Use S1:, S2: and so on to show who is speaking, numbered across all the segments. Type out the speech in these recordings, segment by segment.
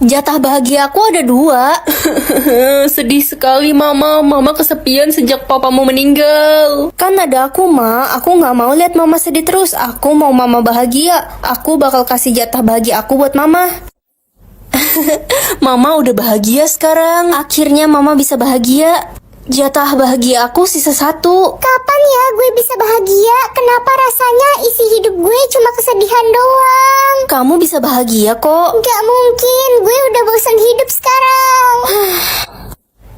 S1: Jatah bahagia aku ada 2.
S2: Sedih sekali mama. Mama kesepian sejak papamu meninggal.
S1: Kan ada aku, Ma. Aku nggak mau lihat mama sedih terus. Aku mau mama bahagia. Aku bakal kasih jatah bahagia aku buat mama.
S2: Mama udah bahagia sekarang.
S1: Akhirnya mama bisa bahagia. Jatah bahagia aku sisa 1.
S3: Kapan ya gue bisa bahagia? Kenapa rasanya isi hidup gue cuma kesedihan doang?
S1: Kamu bisa bahagia kok.
S3: Gak mungkin, gue udah bosan hidup sekarang.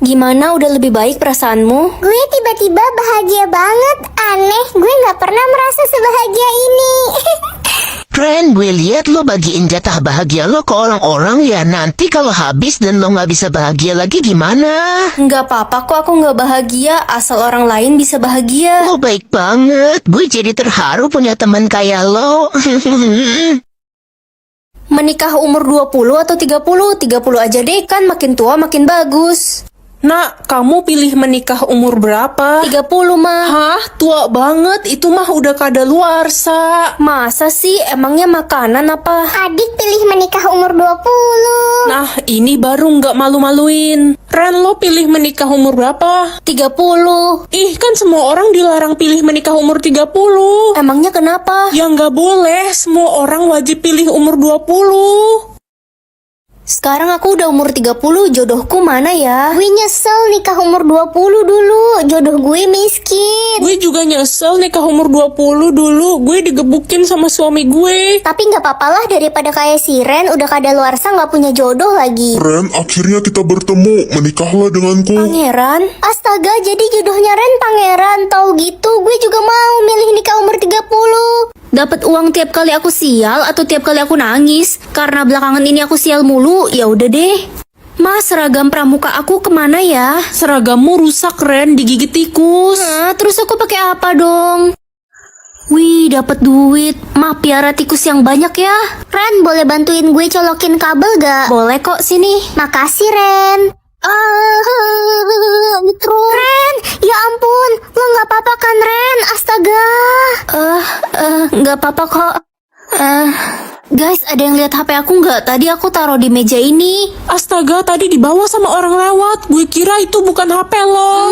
S1: Gimana, udah lebih baik perasaanmu?
S3: Gue tiba-tiba bahagia banget. Aneh, gue gak pernah merasa sebahagia ini.
S4: Ren, gue lihat lo bagiin jatah bahagia lo ke orang-orang ya. Nanti kalau habis dan lo nggak bisa bahagia lagi gimana?
S1: Nggak apa-apa kok, aku nggak bahagia. Asal orang lain bisa bahagia.
S4: Lo baik banget. Gue jadi terharu punya teman kayak lo.
S1: Menikah umur 20 atau 30? 30 aja deh, kan makin tua makin bagus.
S2: Nak, kamu pilih menikah umur berapa?
S1: 30, mah.
S2: Hah? Tua banget. Itu mah udah kadaluarsa.
S1: Masa sih? Emangnya makanan apa?
S3: Adik pilih menikah umur 20.
S2: Nah, ini baru nggak malu-maluin. Ren, lo pilih menikah umur berapa?
S1: 30.
S2: Ih, kan semua orang dilarang pilih menikah umur 30.
S1: Emangnya kenapa?
S2: Ya nggak boleh. Semua orang wajib pilih umur 20.
S1: Sekarang aku udah umur 30, jodohku mana ya?
S3: Gue nyesel nikah umur 20 dulu. Jodoh gue miskin.
S2: Gue juga nyesel nikah umur 20 dulu. Gue digebukin sama suami gue.
S3: Tapi gak apa-apa lah daripada kayak si Ren udah kadaluarsa gak punya jodoh lagi.
S5: Ren, akhirnya kita bertemu. Menikahlah denganku.
S1: Pangeran?
S3: Astaga, jadi jodohnya Ren pangeran. Tahu gitu, gue juga mau milih nikah umur 30.
S1: Dapat uang tiap kali aku sial atau tiap kali aku nangis? Karena belakangan ini aku sial mulu, ya udah deh. Mas, seragam pramuka aku kemana ya?
S2: Seragammu rusak, Ren, digigit tikus.
S1: Nah, terus aku pakai apa dong? Wih, dapat duit. Mah, piara tikus yang banyak ya.
S3: Ren, boleh bantuin gue colokin kabel gak?
S1: Boleh kok, sini.
S3: Makasih, Ren. Ren, ya ampun, lo gak apa-apa kan, Ren? Astaga.
S1: Nggak apa-apa kok. Guys, ada yang lihat HP aku nggak? Tadi aku taruh di meja ini.
S2: Astaga, tadi dibawa sama orang lewat. Gue kira itu bukan HP lo.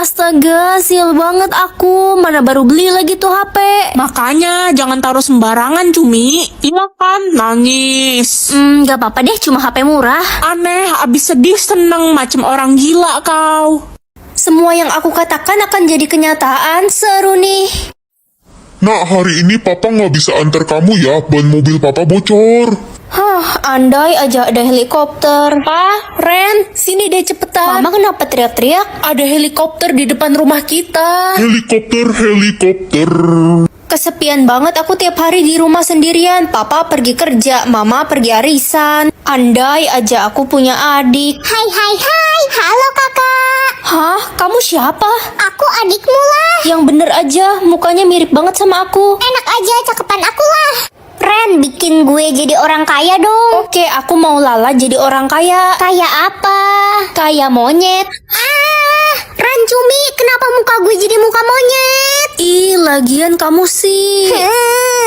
S1: Astaga, sial banget aku. Mana baru beli lagi tuh HP.
S2: Makanya jangan taruh sembarangan, Cumi. Iya kan, nangis.
S1: Nggak apa-apa deh, cuma HP murah.
S2: Aneh, abis sedih seneng macam orang gila kau.
S1: Semua yang aku katakan akan jadi kenyataan. Seru nih.
S5: Nak, hari ini papa nggak bisa antar kamu ya. Ban mobil papa bocor.
S1: Andai aja ada helikopter.
S2: Pa, Ren, sini deh cepetan.
S1: Mama kenapa teriak-teriak?
S2: Ada helikopter di depan rumah kita.
S5: Helikopter.
S1: Kesepian banget aku tiap hari di rumah sendirian. Papa pergi kerja, mama pergi arisan. Andai aja aku punya adik.
S3: Hai, halo kakak.
S1: Hah? Kamu siapa?
S3: Aku adikmu lah.
S1: Yang bener aja, mukanya mirip banget sama aku.
S3: Enak aja, cakepan aku lah. Ren, bikin gue jadi orang kaya dong.
S1: Oke, aku mau Lala jadi orang kaya.
S3: Kayak apa?
S1: Kayak monyet.
S3: Ren, Cumi, kenapa muka gue jadi muka monyet?
S1: Ih, lagian kamu sih.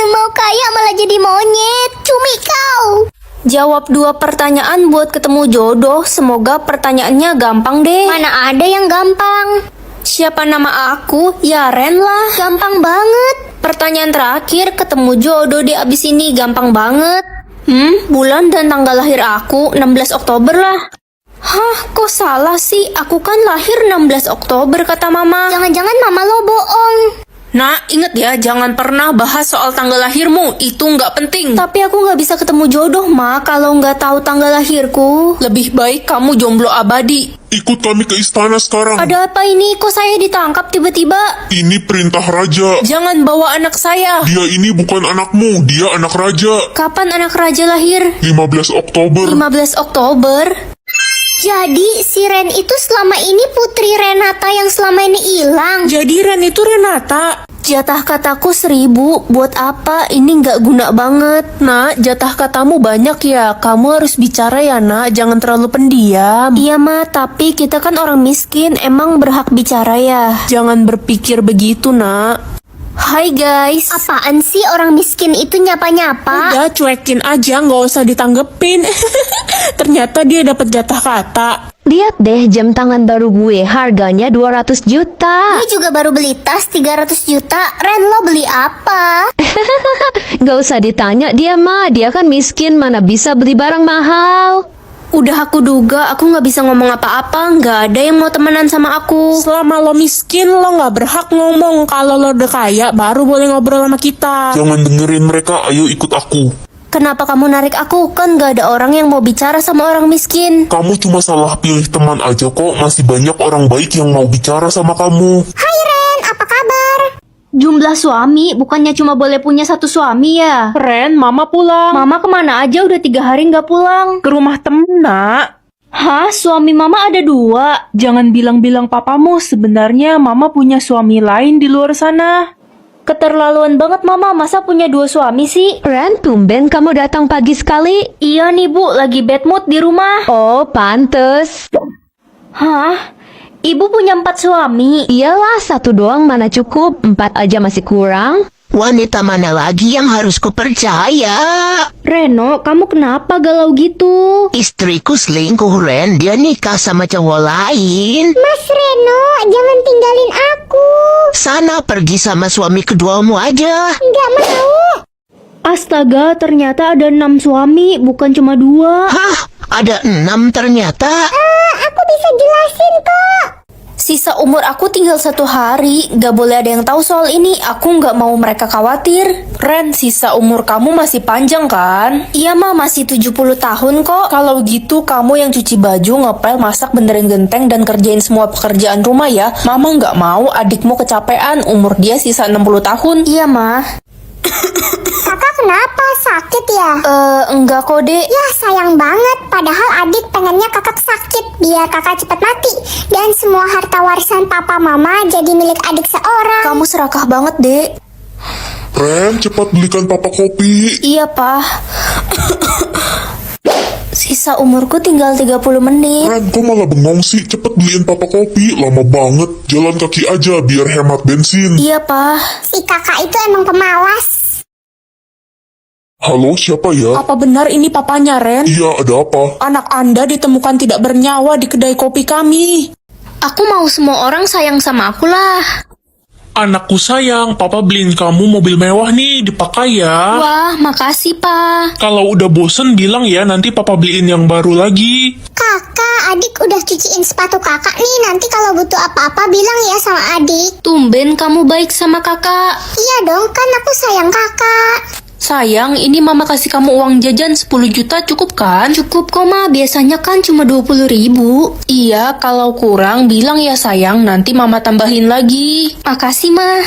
S3: Mau kaya malah jadi monyet. Cumi kau.
S1: Jawab 2 pertanyaan buat ketemu jodoh. Semoga pertanyaannya gampang deh.
S3: Mana ada yang gampang?
S1: Siapa nama aku? Ya Ren lah.
S3: Gampang banget.
S1: Pertanyaan terakhir, ketemu jodoh deh abis ini. Gampang banget. Bulan dan tanggal lahir aku 16 Oktober lah. Hah, kok salah sih? Aku kan lahir 16 Oktober kata mama.
S3: Jangan-jangan mama lo bohong.
S2: Nah, inget ya, jangan pernah bahas soal tanggal lahirmu. Itu nggak penting.
S1: Tapi aku nggak bisa ketemu jodoh, Ma, kalau nggak tahu tanggal lahirku.
S2: Lebih baik kamu jomblo abadi.
S5: Ikut kami ke istana sekarang.
S1: Ada apa ini? Kok saya ditangkap tiba-tiba?
S5: Ini perintah raja.
S2: Jangan bawa anak saya.
S5: Dia ini bukan anakmu, dia anak raja.
S1: Kapan anak raja lahir?
S5: 15 Oktober.
S1: 15 Oktober?
S3: Jadi si Ren itu selama ini putri Renata yang selama ini hilang.
S2: Jadi Ren itu Renata.
S1: Jatah kataku 1000, buat apa? Ini nggak guna banget.
S2: Nak, jatah katamu banyak ya. Kamu harus bicara ya, Nak. Jangan terlalu pendiam.
S1: Iya, Ma, tapi kita kan orang miskin, emang berhak bicara ya?
S2: Jangan berpikir begitu, Nak.
S1: Hai guys.
S3: Apaan sih orang miskin itu nyapa-nyapa?
S2: Udah cuekin aja, nggak usah ditanggepin. Ternyata dia dapat jatah kata.
S6: Lihat deh jam tangan baru gue, harganya 200 juta.
S3: Gue juga baru beli tas 300 juta. Ren, lo beli apa?
S6: Gak usah ditanya dia mah, dia kan miskin, mana bisa beli barang mahal.
S1: Udah aku duga, aku nggak bisa ngomong apa-apa, nggak ada yang mau temenan sama aku.
S2: Selama lo miskin, lo nggak berhak ngomong. Kalau lo udah kaya, baru boleh ngobrol sama kita.
S5: Jangan dengerin mereka, ayo ikut aku.
S1: Kenapa kamu narik aku? Kan nggak ada orang yang mau bicara sama orang miskin.
S5: Kamu cuma salah pilih teman aja kok, masih banyak orang baik yang mau bicara sama kamu.
S3: Hai Ren, apa kabar?
S1: Jumlah suami, bukannya cuma boleh punya satu suami ya?
S2: Ren, mama pulang.
S1: Mama kemana aja udah 3 hari nggak pulang?
S2: Ke rumah temen, nak.
S1: Hah? Suami mama ada 2?
S2: Jangan bilang-bilang papamu, sebenarnya mama punya suami lain di luar sana.
S1: Keterlaluan banget mama, masa punya 2 suami sih?
S6: Ren, tumben kamu datang pagi sekali.
S1: Iya nih bu, lagi bad mood di rumah.
S6: Oh, pantes.
S1: Hah? Ibu punya 4 suami?
S6: Iyalah, 1 doang mana cukup, 4 aja masih kurang.
S4: Wanita mana lagi yang harus kupercaya?
S1: Reno, kamu kenapa galau gitu?
S4: Istriku selingkuh, Ren. Dia nikah sama cowok lain.
S3: Mas Reno, jangan tinggalin aku.
S4: Sana pergi sama suami keduamu aja.
S3: Nggak mau.
S1: Astaga, ternyata ada 6 suami, bukan cuma 2.
S4: Hah? Ada 6 ternyata?
S3: Aku bisa jelasin kok.
S1: Sisa umur aku tinggal 1 hari, gak boleh ada yang tahu soal ini, aku gak mau mereka khawatir.
S2: Ren, sisa umur kamu masih panjang kan?
S1: Iya mah, masih 70 tahun kok.
S2: Kalau gitu kamu yang cuci baju, ngepel, masak, benerin genteng, dan kerjain semua pekerjaan rumah ya. Mama nggak mau adikmu kecapean, umur dia sisa 60 tahun.
S1: Iya mah.
S3: Kakak kenapa? Sakit ya?
S1: Enggak kok dek.
S3: Ya sayang banget, padahal adik pengennya kakak sakit biar kakak cepat mati. Dan semua harta warisan papa mama jadi milik adik seorang.
S1: Kamu serakah banget dek.
S5: Ren, cepat belikan papa kopi.
S1: Iya pak. Sisa umurku tinggal 30 menit.
S5: Ren, kok malah bengong sih? Cepet beliin papa kopi, lama banget. Jalan kaki aja biar hemat bensin.
S1: Iya pak.
S3: Si kakak itu emang pemalas.
S5: Halo, siapa ya?
S2: Apa benar ini papanya, Ren?
S5: Iya, ada apa?
S2: Anak Anda ditemukan tidak bernyawa di kedai kopi kami.
S1: Aku mau semua orang sayang sama aku lah.
S5: Anakku sayang, papa beliin kamu mobil mewah nih, dipakai ya.
S1: Wah, makasih pak.
S5: Kalau udah bosen bilang ya, nanti papa beliin yang baru lagi.
S3: Kakak, adik udah cuciin sepatu kakak nih. Nanti kalau butuh apa-apa bilang ya sama adik.
S1: Tumben kamu baik sama kakak.
S3: Iya dong, kan aku sayang kakak.
S1: Sayang, ini mama kasih kamu uang jajan 10 juta cukup kan? Cukup kok ma, biasanya kan cuma 20 ribu.
S2: Iya, kalau kurang bilang ya sayang, nanti mama tambahin lagi.
S1: Makasih ma.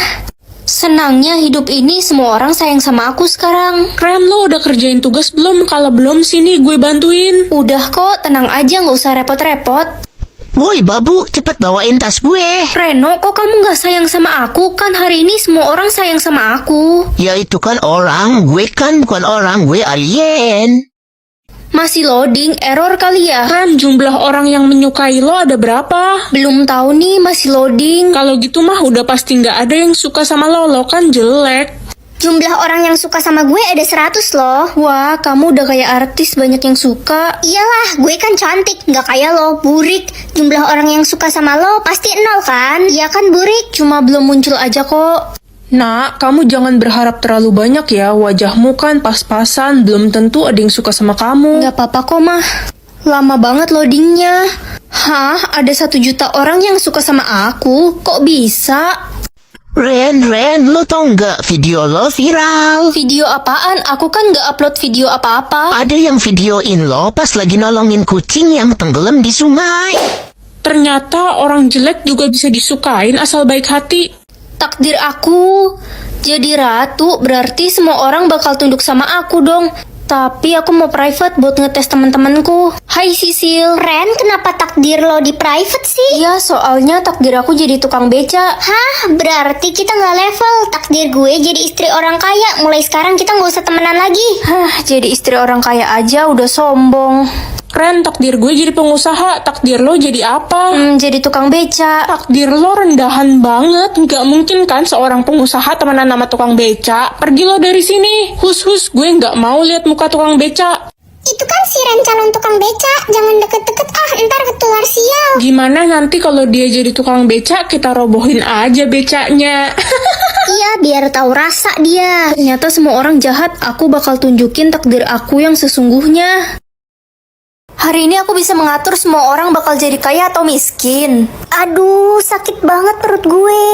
S1: Senangnya hidup ini semua orang sayang sama aku sekarang.
S2: Ren, lo udah kerjain tugas belum? Kalau belum, sini gue bantuin.
S1: Udah kok, tenang aja nggak usah repot-repot.
S4: Woi babu, cepet bawain tas gue.
S1: Reno, kok kamu nggak sayang sama aku? Kan hari ini semua orang sayang sama aku.
S4: Ya itu kan orang, gue kan bukan orang, gue alien.
S1: Masih loading, error kali ya?
S2: Ren, jumlah orang yang menyukai lo ada berapa?
S1: Belum tahu nih, masih loading.
S2: Kalau gitu mah udah pasti nggak ada yang suka sama lo kan jelek.
S3: Jumlah orang yang suka sama gue ada 100 loh.
S1: Wah, kamu udah kayak artis, banyak yang suka.
S3: Iyalah, gue kan cantik, nggak kayak lo, burik. Jumlah orang yang suka sama lo pasti 0 kan? Iya kan, burik?
S1: Cuma belum muncul aja kok.
S2: Nak, kamu jangan berharap terlalu banyak ya. Wajahmu kan pas-pasan, belum tentu ada yang suka sama kamu.
S1: Nggak apa-apa kok mah. Lama banget loadingnya. Hah, ada 1 juta orang yang suka sama aku? Kok bisa?
S4: Ren, lo tau nggak video lo viral?
S1: Video apaan? Aku kan nggak upload video apa-apa.
S4: Ada yang videoin lo pas lagi nolongin kucing yang tenggelam di sungai.
S2: Ternyata orang jelek juga bisa disukain asal baik hati.
S1: Takdir aku jadi ratu, berarti semua orang bakal tunduk sama aku dong. Tapi aku mau private buat ngetes teman-temanku. Hai Sisil.
S3: Ren, kenapa takdir lo di private sih?
S1: Iya, soalnya takdir aku jadi tukang beca.
S3: Hah, berarti kita nggak level. Takdir gue jadi istri orang kaya. Mulai sekarang kita nggak usah temenan lagi.
S1: Hah, jadi istri orang kaya aja udah sombong.
S2: Ren, takdir gue jadi pengusaha. Takdir lo jadi apa?
S1: Jadi tukang beca.
S2: Takdir lo rendahan banget. Nggak mungkin kan seorang pengusaha temenan sama tukang beca. Pergi lo dari sini. Hus, gue nggak mau lihat muka tukang beca.
S3: Itu kan si Ren calon tukang beca. Jangan deket-deket ntar ketular sial.
S2: Gimana nanti kalau dia jadi tukang beca, kita robohin aja becanya.
S3: Iya, biar tahu rasa dia.
S1: Ternyata semua orang jahat. Aku bakal tunjukin takdir aku yang sesungguhnya. Hari ini aku bisa mengatur semua orang bakal jadi kaya atau miskin.
S3: Aduh, sakit banget perut gue.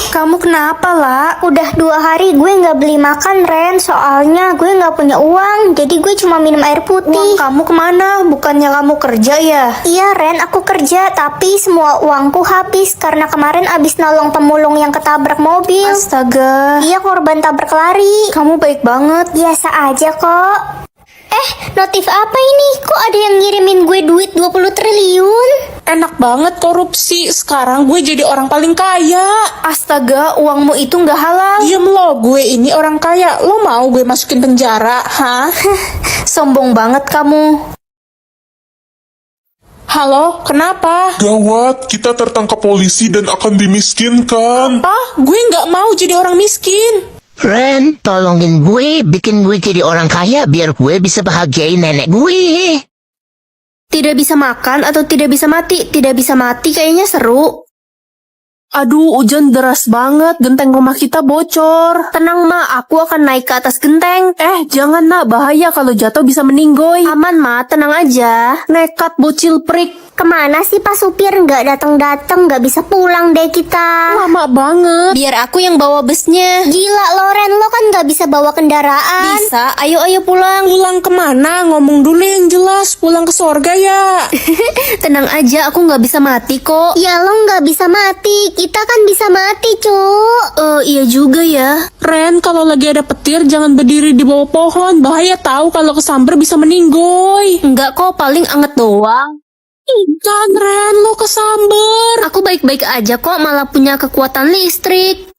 S1: Kamu kenapa, La?
S3: Udah 2 hari gue nggak beli makan, Ren. Soalnya gue nggak punya uang. Jadi gue cuma minum air putih.
S1: Uang kamu kemana? Bukannya kamu kerja ya?
S3: Iya, Ren, aku kerja. Tapi semua uangku habis. Karena kemarin abis nolong pemulung yang ketabrak mobil.
S1: Astaga.
S3: Iya, korban tabrak lari.
S1: Kamu baik banget.
S3: Biasa aja kok. Notif apa ini? Kok ada yang ngirimin gue duit 20 triliun?
S2: Enak banget korupsi. Sekarang gue jadi orang paling kaya.
S1: Astaga, uangmu itu nggak halal.
S2: Diem lo, gue ini orang kaya. Lo mau gue masukin penjara? Hah?
S1: Sombong banget kamu.
S2: Halo, kenapa?
S5: Gawat, kita tertangkap polisi dan akan dimiskinkan.
S2: Apa? Gue nggak mau jadi orang miskin.
S4: Ren, tolongin gue, bikin gue jadi orang kaya biar gue bisa bahagiain nenek gue.
S1: Tidak bisa makan atau tidak bisa mati? Tidak bisa mati kayaknya seru.
S2: Aduh, hujan deras banget. Genteng rumah kita bocor.
S1: Tenang, Ma, aku akan naik ke atas genteng.
S2: Jangan nak, bahaya kalau jatuh bisa meninggoy.
S1: Aman, Ma, tenang aja.
S2: Nekat bocil prik.
S3: Kemana sih Pak Supir? Nggak datang-datang, nggak bisa pulang deh kita.
S2: Lama banget.
S1: Biar aku yang bawa busnya.
S3: Gila Loren, lo kan nggak bisa bawa kendaraan.
S1: Bisa, ayo pulang.
S2: Pulang kemana? Ngomong dulu yang jelas. Pulang ke sorga ya.
S1: Tenang aja, aku nggak bisa mati kok.
S3: Ya lo nggak bisa mati, kita kan bisa mati cuk.
S1: Iya juga ya.
S2: Ren, kalau lagi ada petir jangan berdiri di bawah pohon. Bahaya tahu kalau kesamber bisa meninggoy.
S1: Enggak kok, paling anget doang.
S2: Jangan Ren, lo kesamber.
S1: Aku baik-baik aja kok, malah punya kekuatan listrik.